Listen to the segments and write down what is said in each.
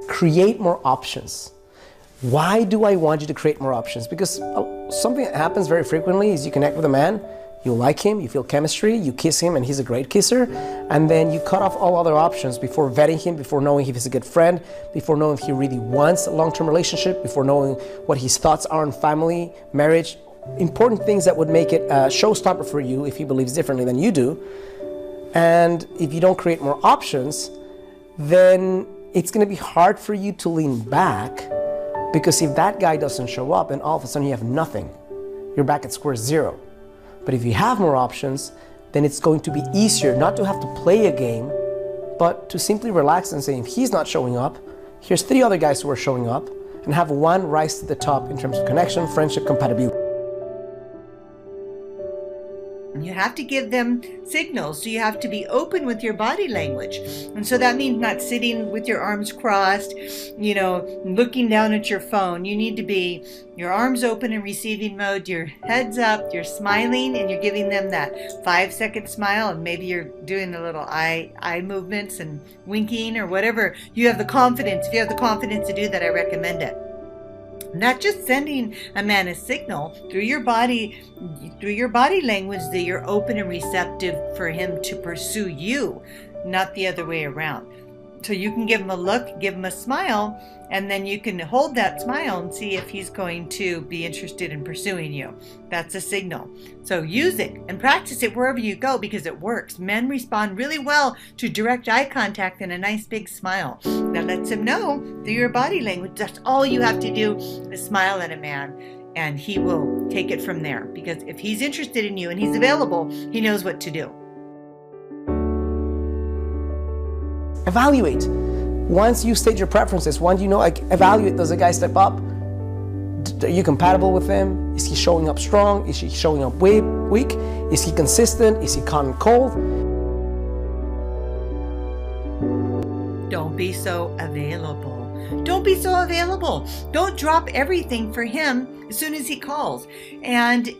Create more options. Why do I want you to create more options? Because something that happens very frequently is you connect with a man, you like him, you feel chemistry, you kiss him and he's a great kisser, and then you cut off all other options before vetting him, before knowing if he's a good friend, before knowing if he really wants a long-term relationship, before knowing what his thoughts are on family, marriage, important things that would make it a showstopper for you if he believes differently than you do. And if you don't create more options, then it's going to be hard for you to lean back, because if that guy doesn't show up, then all of a sudden you have nothing. You're back at square zero. But if you have more options, then it's going to be easier not to have to play a game, but to simply relax and say, if he's not showing up, here's 3 other guys who are showing up, and have one rise to the top in terms of connection, friendship, compatibility. You have to give them signals, so you have to be open with your body language. And so that means not sitting with your arms crossed, looking down at your phone. You need to be your arms open in receiving mode, your head's up, you're smiling, and you're giving them that 5-second smile, and maybe you're doing the little eye movements and winking or whatever. You have the confidence. If you have the confidence to do that, I recommend it. Not just sending a man a signal through your body language that you're open and receptive for him to pursue you, not the other way around. So you can give him a look, give him a smile, and then you can hold that smile and see if he's going to be interested in pursuing you. That's a signal. So use it and practice it wherever you go, because it works. Men respond really well to direct eye contact and a nice big smile. That lets him know through your body language. That's all you have to do is smile at a man, and he will take it from there. Because if he's interested in you and he's available, he knows what to do. Evaluate. Once you state your preferences, once you know, evaluate, does a guy step up? Are you compatible with him? Is he showing up strong? Is he showing up weak? Is he consistent? Is he hot and cold? Don't be so available. Don't be so available. Don't drop everything for him as soon as he calls. And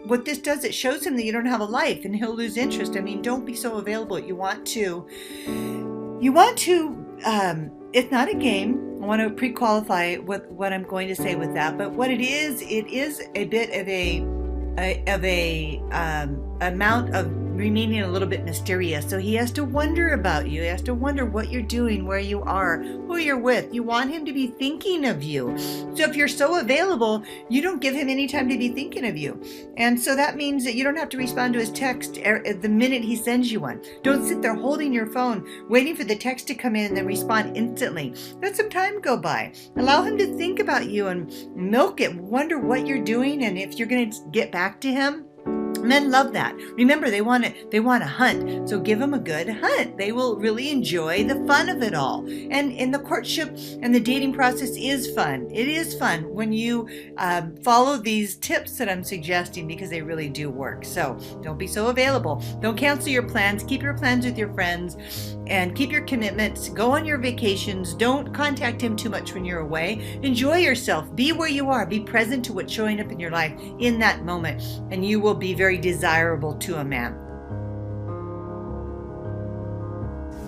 what this does, it shows him that you don't have a life, and he'll lose interest. I mean, don't be so available. You want to, it's not a game. I want to pre-qualify what I'm going to say with that. But what it is a bit of a amount of remaining a little bit mysterious. So he has to wonder about you. He has to wonder what you're doing, where you are, who you're with. You want him to be thinking of you. So if you're so available, you don't give him any time to be thinking of you. And so that means that you don't have to respond to his text the minute he sends you one. Don't sit there holding your phone, waiting for the text to come in and then respond instantly. Let some time go by. Allow him to think about you and milk it. Wonder what you're doing and if you're going to get back to him. Men love that. Remember, they want to hunt. So give them a good hunt. They will really enjoy the fun of it all. And in the courtship and the dating process is fun. It is fun when you follow these tips that I'm suggesting, because they really do work. So don't be so available. Don't cancel your plans. Keep your plans with your friends and keep your commitments. Go on your vacations. Don't contact him too much when you're away. Enjoy yourself. Be where you are. Be present to what's showing up in your life in that moment, and you will be very desirable to a man.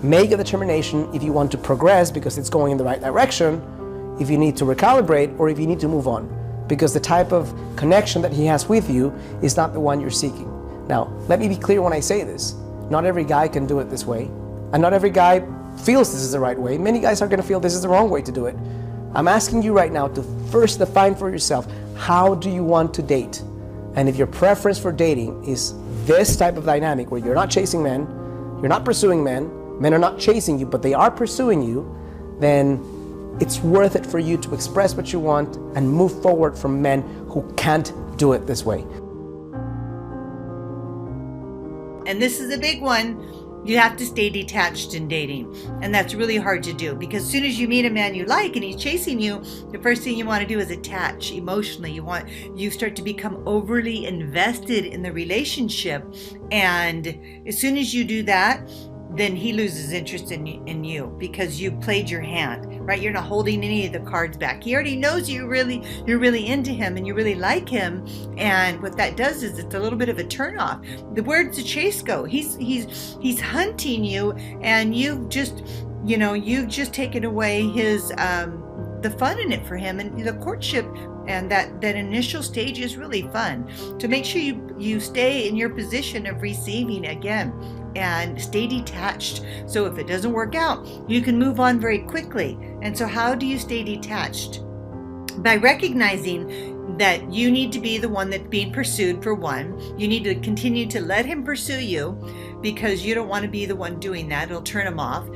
Make a determination if you want to progress because it's going in the right direction, if you need to recalibrate, or if you need to move on, because the type of connection that he has with you is not the one you're seeking. Now, let me be clear when I say this. Not every guy can do it this way, and not every guy feels this is the right way. Many guys are going to feel this is the wrong way to do it. I'm asking you right now to first define for yourself, how do you want to date? And if your preference for dating is this type of dynamic where you're not chasing men, you're not pursuing men, men are not chasing you, but they are pursuing you, then it's worth it for you to express what you want and move forward from men who can't do it this way. And this is a big one. You have to stay detached in dating. And that's really hard to do, because as soon as you meet a man you like and he's chasing you, the first thing you want to do is attach emotionally. You start to become overly invested in the relationship. And as soon as you do that, then he loses interest in you because you played your hand, right? You're not holding any of the cards back. He already knows you're really into him and you really like him. And what that does is it's a little bit of a turnoff. Where'd the chase go? He's hunting you, and you've just you've just taken away his the fun in it for him. And the courtship and that initial stage is really fun. So make sure you stay in your position of receiving again, and stay detached. So if it doesn't work out, you can move on very quickly. And so how do you stay detached? By recognizing that you need to be the one that's being pursued. For one, you need to continue to let him pursue you, because you don't want to be the one doing that. It'll turn him off.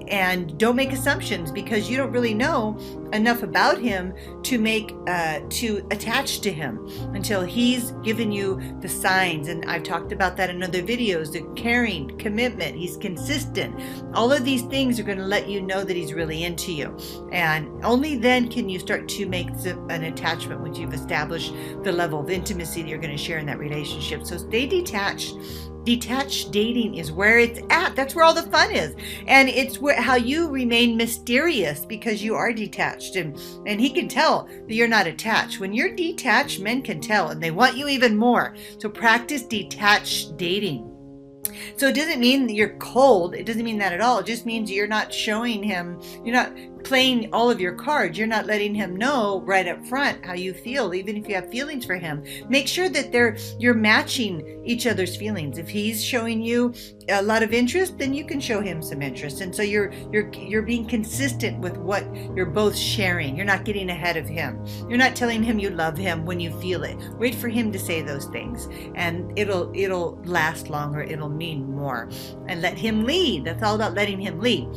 And don't make assumptions, because you don't really know enough about him to attach to him until he's given you the signs. And I've talked about that in other videos. The caring, commitment, he's consistent. All of these things are going to let you know that he's really into you. And only then can you start to make an attachment, once you've established the level of intimacy that you're going to share in that relationship. So stay detached. Detached dating is where it's at. That's where all the fun is. And it's how you remain mysterious, because you are detached. And he can tell that you're not attached. When you're detached, men can tell, and they want you even more. So practice detached dating. So it doesn't mean that you're cold. It doesn't mean that at all. It just means you're not showing him, you're not playing all of your cards. You're not letting him know right up front how you feel, even if you have feelings for him. Make sure that you're matching each other's feelings. If he's showing you a lot of interest, then you can show him some interest. And so you're being consistent with what you're both sharing. You're not getting ahead of him. You're not telling him you love him when you feel it. Wait for him to say those things, and it'll last longer. It'll mean more. And let him lead. That's all about letting him lead.